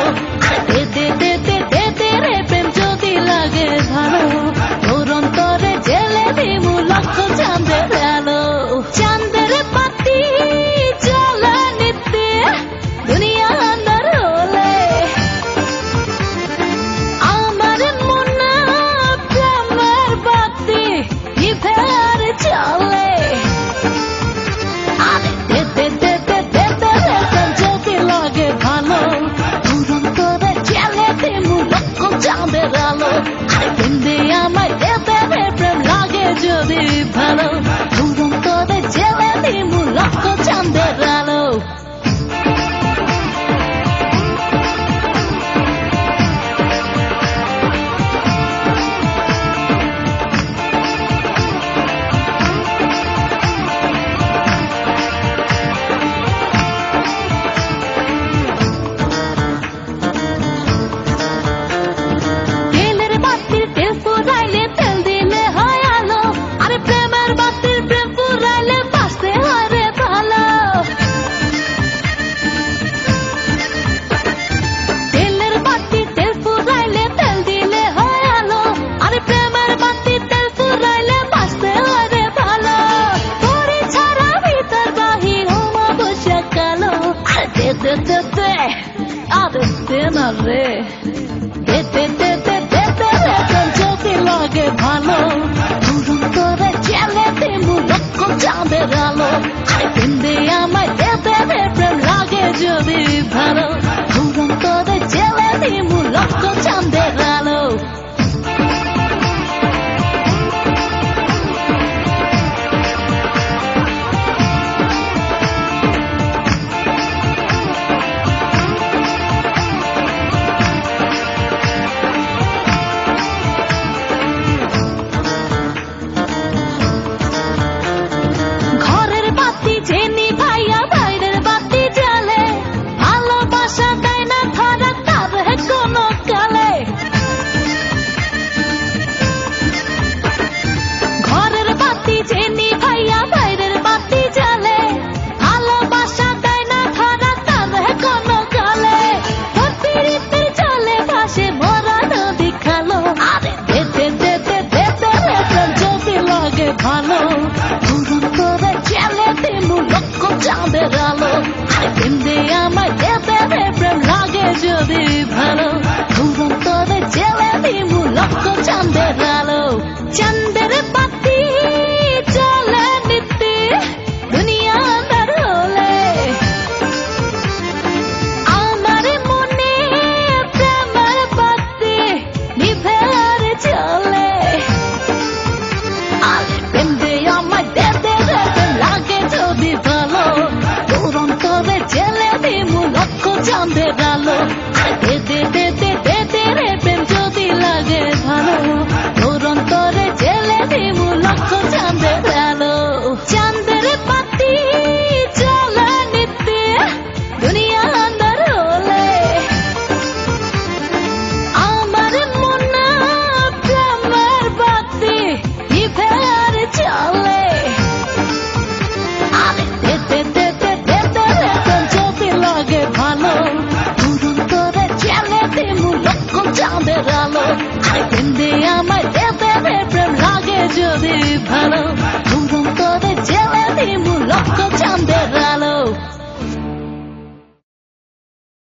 ভালো দে দে দে দে দে দে রে প্রেম যদি লাগে ভালো তোর অন্তরে জেলে দিমু লক্ষ চাঁদের আলো চাঁদের পাতি জ্বালানিতে দুনিয়া আন্ধার হলে আমার মনে প্রেমের বাতি নিভে আর চলে আরে দে দে দে দে দে দে রে প্রেম যদি লাগে ভালো তোর অন্তরে জেলে দিমু লক্ষ চাঁদের আলো আরে প্রেম দে আমায় দে দে রে প্রেম লাগে যদি ভালো তোর অন্তরে জেলে দিমু লক্ষ চাঁদের আলো তেলের বাতির তেল ফুরাইলে তেল দিলে হয় আলো আরে প্রেমের বাতির প্রেম ফুরাইলে বাঁচতে হয় রে ভালো তেলের বাতির তেল ফুরাইলে তেল দিলে হয় আলো আরে প্রেমের বাতির তেল ফুরাইলে বাঁচতে হয় রে ভালো তোরে ছাড়া ভিতর বাহির হওয়া বসে কালো আরে দে দে দে দে আরে দে না রে দে দে দে দে দে দে রে প্রেম যদি লাগে ভালো তোর অন্তরে জেলে দিমু লক্ষ চাঁদের আলো আরে প্রেম দে আমায় দে দে রে প্রেম লাগে যদি ভালো তোর অন্তরে জেলে দিমু লক্ষ চাঁদের আলো ঘরের বাতি জেনি ভাইয়া বাইরের বাতি জ্বালে ভালোবাসা দেয় না ধরা তার কোনো কালে ঘরের বাতি জেনি ভাইয়া বাইরের বাতি জ্বালে ভালোবাসা দেয় না ধরা তার কোনো কালে তোর পিরিতের জলে ভাসে ভরা নদী খালো আরে দে দে দে দে দে দে রে প্রেম যদি লাগে ভালো তোর অন্তরে জেলে দিমু লক্ষ চাঁদের আলো আরে প্রেম দে আমায় দে দে রে প্রেম লাগে যদি ভালো তোর অন্তরে জেলে দিমু লক্ষ চাঁদের আলো চাঁদের